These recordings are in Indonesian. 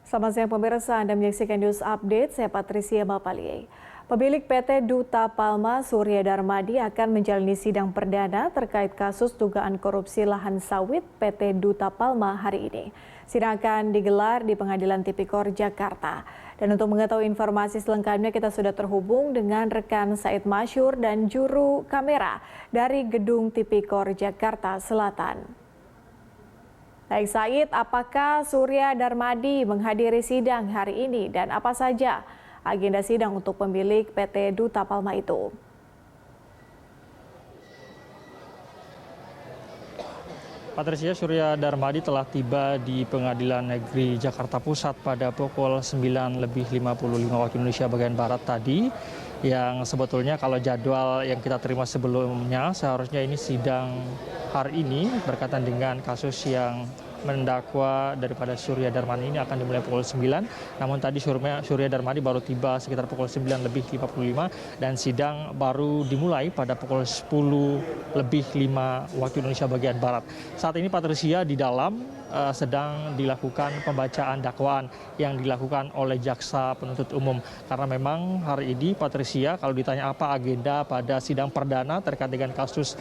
Selamat siang pemirsa, Anda menyaksikan News Update, saya Patricia Mapalie. Pemilik PT Duta Palma Surya Darmadi akan menjalani sidang perdana terkait kasus dugaan korupsi lahan sawit PT Duta Palma hari ini. Sidang akan digelar di Pengadilan Tipikor Jakarta. Dan untuk mengetahui informasi selengkapnya kita sudah terhubung dengan rekan Said Masyur dan juru kamera dari Gedung Tipikor Jakarta Selatan. Baik Said, apakah Surya Darmadi menghadiri sidang hari ini dan apa saja agenda sidang untuk pemilik PT Duta Palma itu? Patricia, Surya Darmadi telah tiba di Pengadilan Negeri Jakarta Pusat pada pukul 9:55 waktu Indonesia bagian Barat tadi. Yang sebetulnya kalau jadwal yang kita terima sebelumnya seharusnya ini sidang hari ini berkaitan dengan kasus yang mendakwa daripada Surya Darmadi ini akan dimulai pukul 9. Namun tadi Surya Darmadi baru tiba sekitar pukul 9:55 dan sidang baru dimulai pada pukul 10:05 waktu Indonesia bagian Barat. Saat ini Patricia di dalam sedang dilakukan pembacaan dakwaan yang dilakukan oleh jaksa penuntut umum. Karena memang hari ini Patricia kalau ditanya apa agenda pada sidang perdana terkait dengan kasus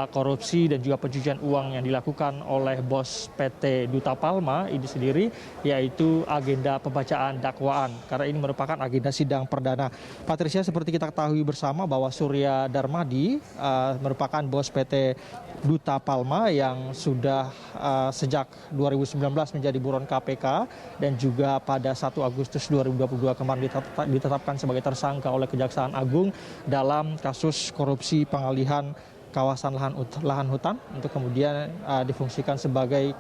korupsi dan juga pencucian uang yang dilakukan oleh bos PT Duta Palma ini sendiri, yaitu agenda pembacaan dakwaan. Karena ini merupakan agenda sidang perdana. Patricia, seperti kita ketahui bersama bahwa Surya Darmadi merupakan bos PT Duta Palma yang sudah sejak 2019 menjadi buron KPK dan juga pada 1 Agustus 2022 kemarin ditetapkan sebagai tersangka oleh Kejaksaan Agung dalam kasus korupsi pengalihan kawasan lahan hutan untuk kemudian difungsikan sebagai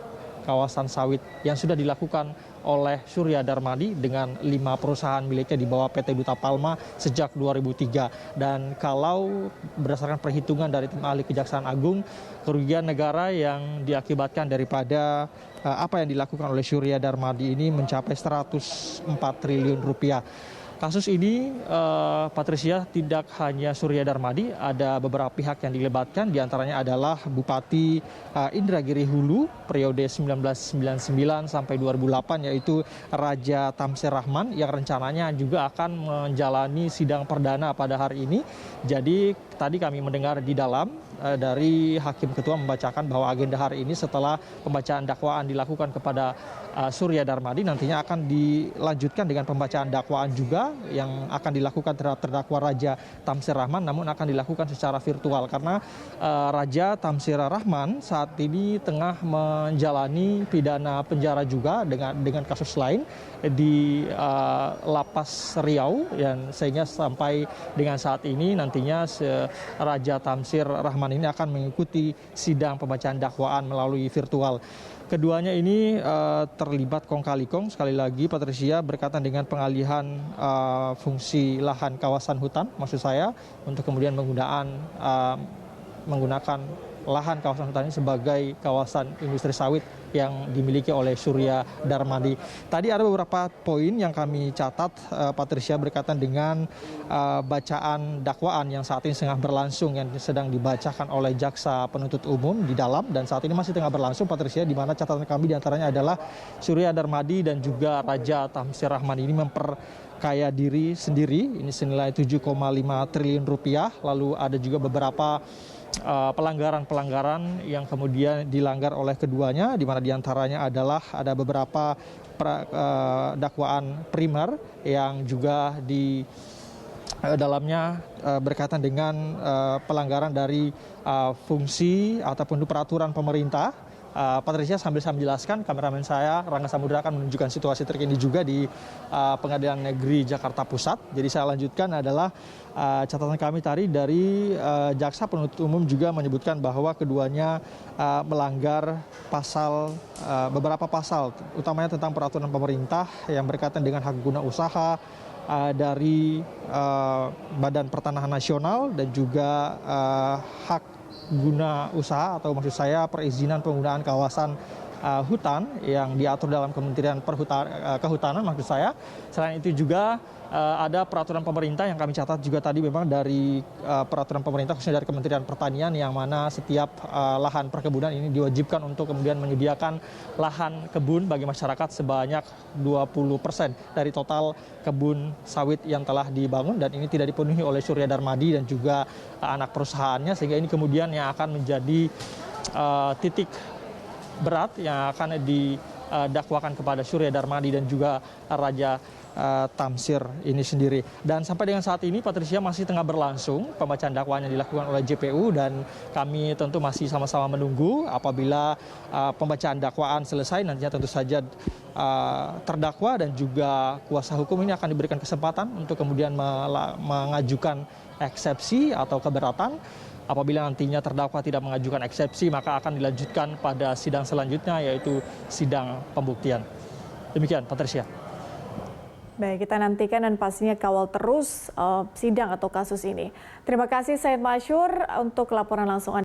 kawasan sawit yang sudah dilakukan oleh Surya Darmadi dengan 5 perusahaan miliknya di bawah PT Duta Palma sejak 2003. Dan kalau berdasarkan perhitungan dari tim ahli Kejaksaan Agung, kerugian negara yang diakibatkan daripada apa yang dilakukan oleh Surya Darmadi ini mencapai 104 triliun rupiah. Kasus ini, Patricia, tidak hanya Surya Darmadi, ada beberapa pihak yang dilibatkan, diantaranya adalah Bupati Indragiri Hulu periode 1999 sampai 2008, yaitu Raja Tamsir Rahman, yang rencananya juga akan menjalani sidang perdana pada hari ini. Jadi tadi kami mendengar di dalam dari Hakim Ketua membacakan bahwa agenda hari ini setelah pembacaan dakwaan dilakukan kepada Surya Darmadi, nantinya akan dilanjutkan dengan pembacaan dakwaan juga yang akan dilakukan terhadap terdakwa Raja Tamsir Rahman, namun akan dilakukan secara virtual karena Raja Tamsir Rahman saat ini tengah menjalani pidana penjara juga dengan kasus lain di Lapas Riau, dan sehingga sampai dengan saat ini nantinya Raja Tamsir Rahman ini akan mengikuti sidang pembacaan dakwaan melalui virtual. Keduanya ini terlibat kong kali kong, sekali lagi Patricia, berkaitan dengan pengalihan fungsi lahan kawasan hutan, maksud saya, untuk kemudian menggunakan lahan kawasan hutan ini sebagai kawasan industri sawit yang dimiliki oleh Surya Darmadi. Tadi ada beberapa poin yang kami catat, Patricia, berkaitan dengan bacaan dakwaan yang saat ini tengah berlangsung, yang sedang dibacakan oleh jaksa penuntut umum di dalam, dan saat ini masih tengah berlangsung, Patricia, di mana catatan kami diantaranya adalah Surya Darmadi dan juga Raja Tamsir Rahman ini memperkaya diri sendiri, ini senilai 7,5 triliun rupiah, lalu ada juga beberapa pelanggaran yang kemudian dilanggar oleh keduanya, di mana diantaranya adalah ada beberapa dakwaan primer yang juga di dalamnya berkaitan dengan pelanggaran dari fungsi ataupun peraturan pemerintah. Patricia, sambil saya menjelaskan, kameramen saya Rangga Samudra akan menunjukkan situasi terkini juga di Pengadilan Negeri Jakarta Pusat. Jadi saya lanjutkan adalah catatan kami tadi dari jaksa penuntut umum juga menyebutkan bahwa keduanya melanggar beberapa pasal, utamanya tentang peraturan pemerintah yang berkaitan dengan hak guna usaha dari Badan Pertanahan Nasional dan juga hak guna usaha atau maksud saya perizinan penggunaan kawasan hutan yang diatur dalam Kementerian Kehutanan maksud saya. Selain itu juga ada peraturan pemerintah yang kami catat juga tadi memang dari peraturan pemerintah khususnya dari Kementerian Pertanian yang mana setiap lahan perkebunan ini diwajibkan untuk kemudian menyediakan lahan kebun bagi masyarakat sebanyak 20% dari total kebun sawit yang telah dibangun, dan ini tidak dipenuhi oleh Surya Darmadi dan juga anak perusahaannya, sehingga ini kemudian yang akan menjadi titik berat yang akan didakwakan kepada Surya Darmadi dan juga Raja Tamsir ini sendiri. Dan sampai dengan saat ini Patricia masih tengah berlangsung pembacaan dakwaan yang dilakukan oleh JPU, dan kami tentu masih sama-sama menunggu apabila pembacaan dakwaan selesai nantinya tentu saja terdakwa dan juga kuasa hukum ini akan diberikan kesempatan untuk kemudian mengajukan eksepsi atau keberatan. Apabila nantinya terdakwa tidak mengajukan eksepsi, maka akan dilanjutkan pada sidang selanjutnya, yaitu sidang pembuktian. Demikian, Patricia. Baik, kita nantikan dan pastinya kawal terus sidang atau kasus ini. Terima kasih Said Masyur untuk laporan langsung Anda.